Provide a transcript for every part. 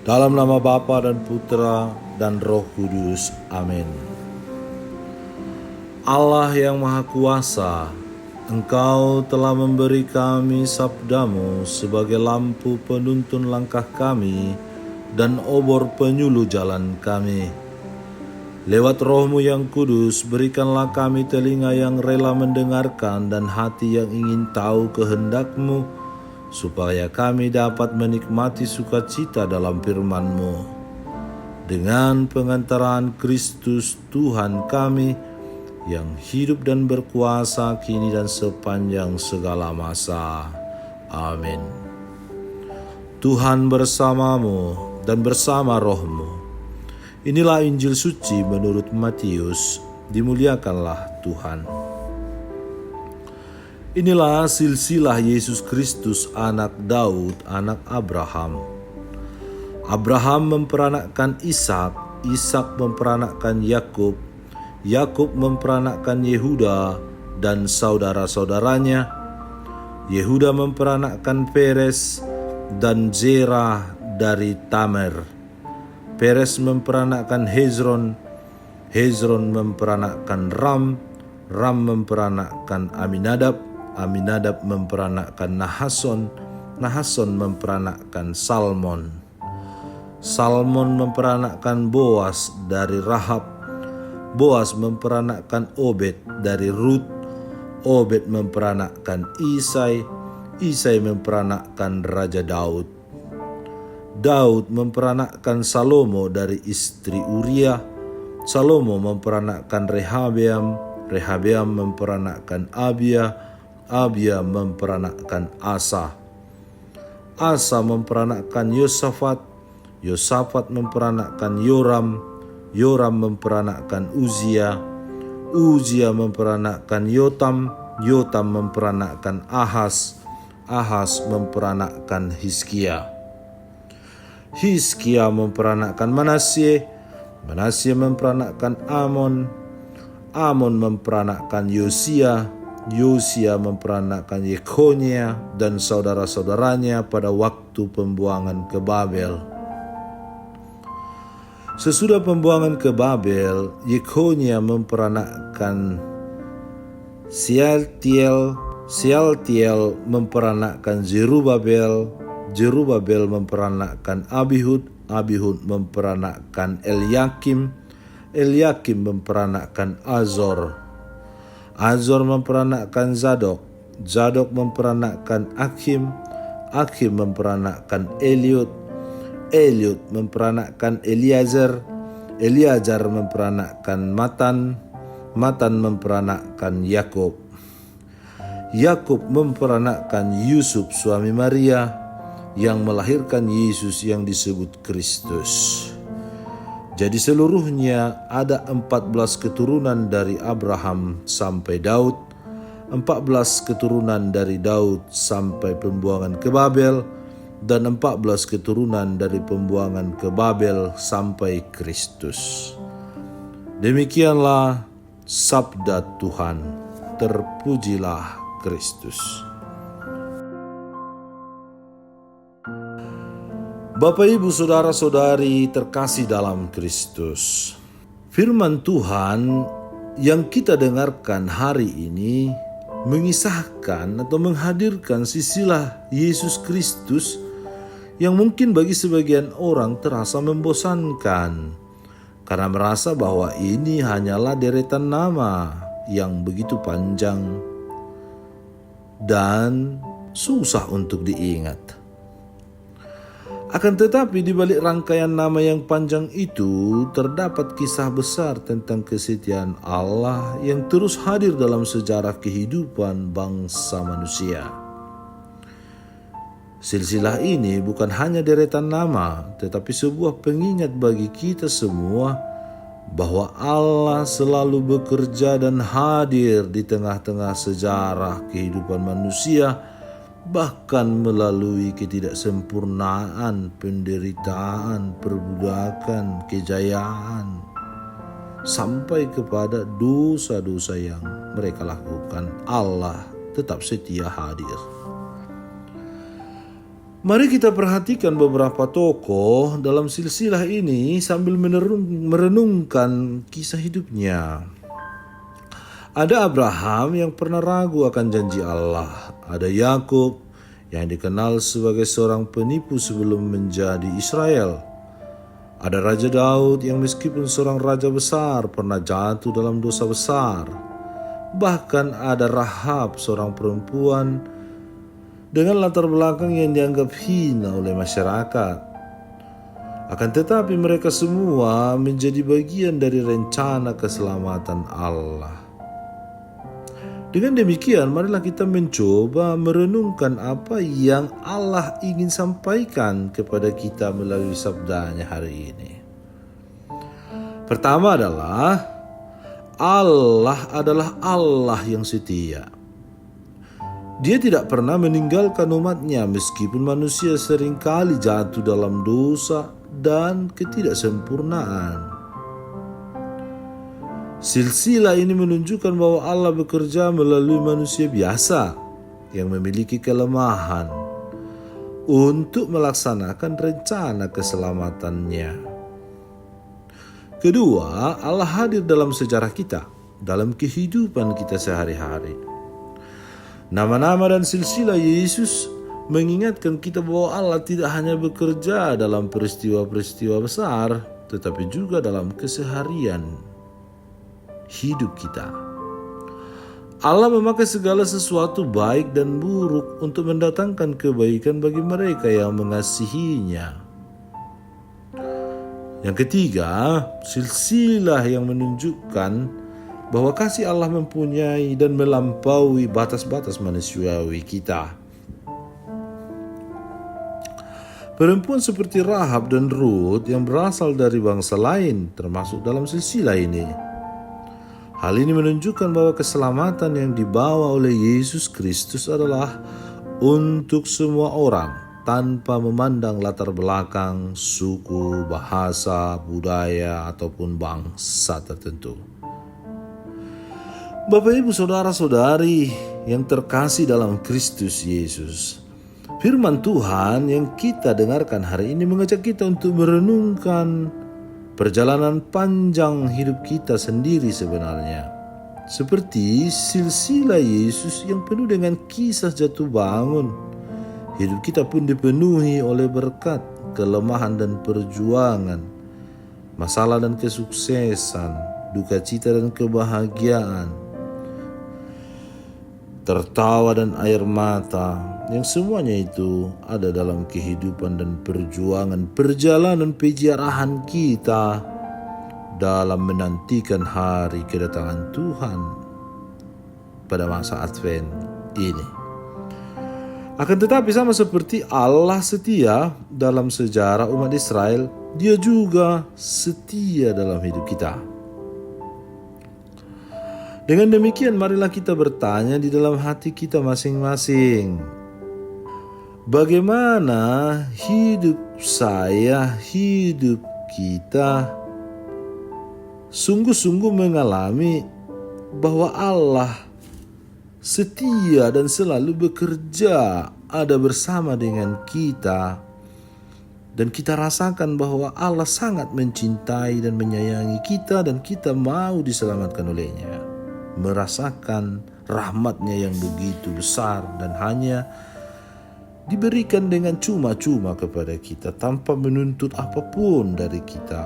Dalam nama Bapa dan Putra dan Roh Kudus. Amin. Allah yang Maha Kuasa, Engkau telah memberi kami sabdamu sebagai lampu penuntun langkah kami dan obor penyuluh jalan kami. Lewat Roh-Mu yang kudus, berikanlah kami telinga yang rela mendengarkan dan hati yang ingin tahu kehendak-Mu, supaya kami dapat menikmati sukacita dalam firman-Mu. Dengan pengantaran Kristus Tuhan kami, yang hidup dan berkuasa kini dan sepanjang segala masa. Amin. Tuhan bersamamu dan bersama roh-Mu. Inilah Injil suci menurut Matius. Dimuliakanlah Tuhan. Inilah silsilah Yesus Kristus, anak Daud, anak Abraham. Abraham memperanakkan Ishak, Ishak memperanakkan Yakub, Yakub memperanakkan Yehuda dan saudara-saudaranya. Yehuda memperanakkan Peres dan Zerah dari Tamer. Peres memperanakkan Hezron, Hezron memperanakkan Ram, Ram memperanakkan Aminadab, Aminadab memperanakkan Nahason, Nahason memperanakkan Salmon. Salmon memperanakkan Boas dari Rahab, Boas memperanakkan Obed dari Rut, Obed memperanakkan Isai, Isai memperanakkan Raja Daud. Daud memperanakkan Salomo dari istri Uria, Salomo memperanakkan Rehabeam, Rehabeam memperanakkan Abia, Abia memperanakkan Asa. Asa memperanakkan Yosafat, Yosafat memperanakkan Yoram, Yoram memperanakkan Uzia, Uzia memperanakkan Yotam, Yotam memperanakkan Ahaz, Ahaz memperanakkan Hizkia. Hizkia memperanakkan Manasye, Manasye memperanakkan Amon, Amon memperanakkan Yosia, Yosia memperanakkan Yekonia dan saudara-saudaranya pada waktu pembuangan ke Babel. Sesudah pembuangan ke Babel, Yekonia memperanakkan Sealtiel, Sealtiel memperanakkan Zerubabel, Zerubabel memperanakkan Abihud, Abihud memperanakkan Eliakim, Eliakim memperanakkan Azor, Azor memperanakkan Zadok, Zadok memperanakkan Akhim, Akhim memperanakkan Eliud, Eliud memperanakkan Eliazar, Eliazar memperanakkan Matan, Matan memperanakkan Yakub, Yakub memperanakkan Yusuf suami Maria yang melahirkan Yesus yang disebut Kristus. Jadi seluruhnya ada 14 keturunan dari Abraham sampai Daud, 14 keturunan dari Daud sampai pembuangan ke Babel, dan 14 keturunan dari pembuangan ke Babel sampai Kristus. Demikianlah sabda Tuhan. Terpujilah Kristus. Bapak, Ibu, saudara-saudari terkasih dalam Kristus. Firman Tuhan yang kita dengarkan hari ini mengisahkan atau menghadirkan silsilah Yesus Kristus yang mungkin bagi sebagian orang terasa membosankan karena merasa bahwa ini hanyalah deretan nama yang begitu panjang dan susah untuk diingat. Akan tetapi di balik rangkaian nama yang panjang itu terdapat kisah besar tentang kesetiaan Allah yang terus hadir dalam sejarah kehidupan bangsa manusia. Silsilah ini bukan hanya deretan nama, tetapi sebuah pengingat bagi kita semua bahwa Allah selalu bekerja dan hadir di tengah-tengah sejarah kehidupan manusia, bahkan melalui ketidaksempurnaan, penderitaan, perbudakan, kejayaan, sampai kepada dosa-dosa yang mereka lakukan. Allah tetap setia hadir. Mari kita perhatikan beberapa tokoh dalam silsilah ini sambil merenungkan kisah hidupnya. Ada Abraham yang pernah ragu akan janji Allah. Ada Yakub yang dikenal sebagai seorang penipu sebelum menjadi Israel. Ada Raja Daud yang meskipun seorang raja besar pernah jatuh dalam dosa besar. Bahkan ada Rahab, seorang perempuan dengan latar belakang yang dianggap hina oleh masyarakat. Akan tetapi mereka semua menjadi bagian dari rencana keselamatan Allah. Dengan demikian, marilah kita mencoba merenungkan apa yang Allah ingin sampaikan kepada kita melalui sabdanya hari ini. Pertama adalah Allah yang setia. Dia tidak pernah meninggalkan umatnya meskipun manusia seringkali jatuh dalam dosa dan ketidaksempurnaan. Silsilah ini menunjukkan bahwa Allah bekerja melalui manusia biasa yang memiliki kelemahan untuk melaksanakan rencana keselamatannya. Kedua, Allah hadir dalam sejarah kita, dalam kehidupan kita sehari-hari. Nama-nama dan silsilah Yesus mengingatkan kita bahwa Allah tidak hanya bekerja dalam peristiwa-peristiwa besar, tetapi juga dalam keseharian hidup kita. Allah memakai segala sesuatu baik dan buruk untuk mendatangkan kebaikan bagi mereka yang mengasihinya. Yang ketiga, silsilah yang menunjukkan bahwa kasih Allah mempunyai dan melampaui batas-batas manusiawi kita. Perempuan seperti Rahab dan Ruth yang berasal dari bangsa lain termasuk dalam silsilah ini. Hal ini menunjukkan bahwa keselamatan yang dibawa oleh Yesus Kristus adalah untuk semua orang tanpa memandang latar belakang, suku, bahasa, budaya, ataupun bangsa tertentu. Bapak, Ibu, saudara-saudari yang terkasih dalam Kristus Yesus, firman Tuhan yang kita dengarkan hari ini mengajak kita untuk merenungkan perjalanan panjang hidup kita sendiri sebenarnya. Seperti silsilah Yesus yang penuh dengan kisah jatuh bangun, hidup kita pun dipenuhi oleh berkat, kelemahan dan perjuangan, masalah dan kesuksesan, duka cita dan kebahagiaan, tertawa dan air mata, yang semuanya itu ada dalam kehidupan dan perjuangan perjalanan peziarahan kita dalam menantikan hari kedatangan Tuhan pada masa Advent ini. Akan tetapi sama seperti Allah setia dalam sejarah umat Israel, Dia juga setia dalam hidup kita. Dengan demikian, marilah kita bertanya di dalam hati kita masing-masing. Bagaimana hidup saya, hidup kita sungguh-sungguh mengalami bahwa Allah setia dan selalu bekerja, ada bersama dengan kita. Dan kita rasakan bahwa Allah sangat mencintai dan menyayangi kita dan kita mau diselamatkan olehnya. Merasakan rahmat-Nya yang begitu besar dan hanya diberikan dengan cuma-cuma kepada kita tanpa menuntut apapun dari kita.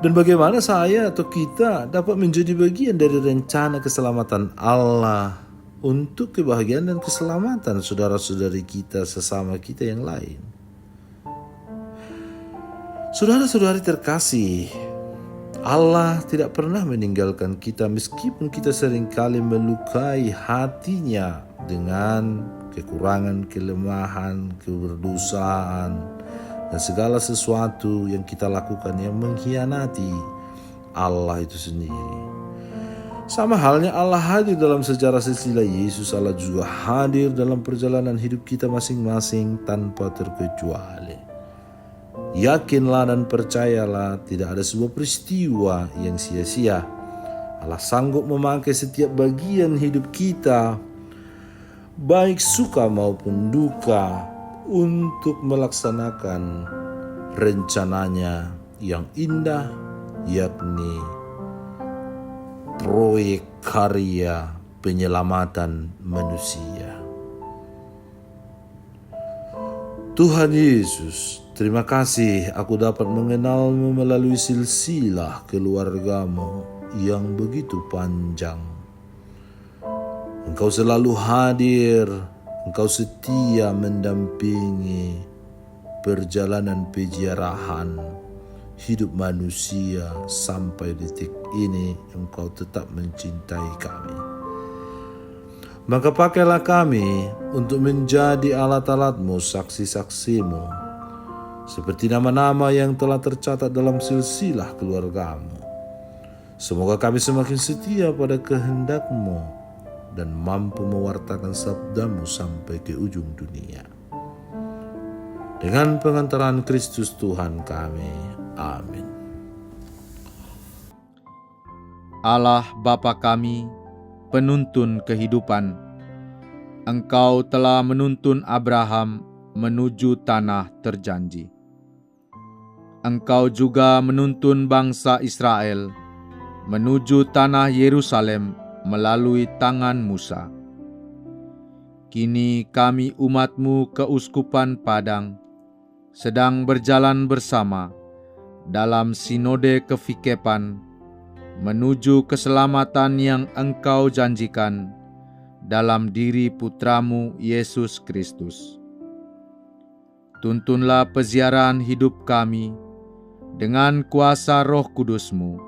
Dan bagaimana saya atau kita dapat menjadi bagian dari rencana keselamatan Allah untuk kebahagiaan dan keselamatan saudara-saudari kita sesama kita yang lain. Saudara-saudari terkasih, Allah tidak pernah meninggalkan kita meskipun kita seringkali melukai hatinya dengan kekurangan, kelemahan, keberdosaan, dan segala sesuatu yang kita lakukan yang mengkhianati Allah itu sendiri. Sama halnya Allah hadir dalam sejarah silsilah Yesus, Allah juga hadir dalam perjalanan hidup kita masing-masing tanpa terkecuali. Yakinlah dan percayalah, tidak ada sebuah peristiwa yang sia-sia. Allah sanggup memakai setiap bagian hidup kita, baik suka maupun duka, untuk melaksanakan rencananya yang indah, yakni proyek karya penyelamatan manusia. Tuhan Yesus, terima kasih aku dapat mengenalmu melalui silsilah keluargamu yang begitu panjang. Engkau selalu hadir, Engkau setia mendampingi perjalanan peziarahan hidup manusia sampai detik ini. Engkau tetap mencintai kami. Maka pakailah kami untuk menjadi alat-alat-Mu, saksi-saksi-Mu, seperti nama-nama yang telah tercatat dalam silsilah keluarga-Mu. Semoga kami semakin setia pada kehendak-Mu dan mampu mewartakan sabda-Mu sampai ke ujung dunia. Dengan pengantaran Kristus Tuhan kami. Amin. Allah Bapa kami, penuntun kehidupan, Engkau telah menuntun Abraham menuju tanah terjanji. Engkau juga menuntun bangsa Israel menuju tanah Yerusalem melalui tangan Musa. Kini kami umat-Mu keuskupan Padang sedang berjalan bersama dalam sinode kefikepan menuju keselamatan yang Engkau janjikan dalam diri Putra-Mu Yesus Kristus. Tuntunlah peziarahan hidup kami dengan kuasa Roh Kudus-Mu,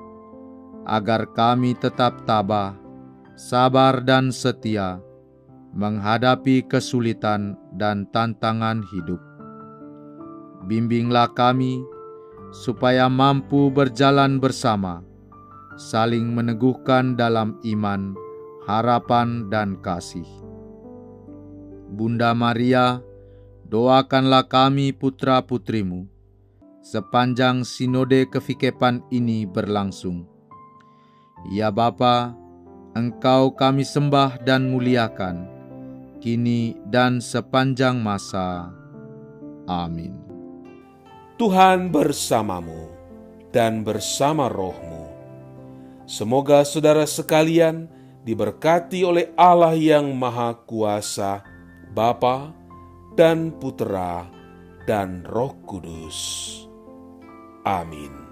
agar kami tetap tabah, sabar dan setia menghadapi kesulitan dan tantangan hidup. Bimbinglah kami supaya mampu berjalan bersama, saling meneguhkan dalam iman, harapan, dan kasih. Bunda Maria, doakanlah kami putra-putrimu sepanjang sinode kefikepan ini berlangsung. Ya Bapa, Engkau kami sembah dan muliakan, kini dan sepanjang masa. Amin. Tuhan bersamamu dan bersama rohmu. Semoga saudara sekalian diberkati oleh Allah yang Maha Kuasa, Bapa dan Putera dan Roh Kudus. Amin.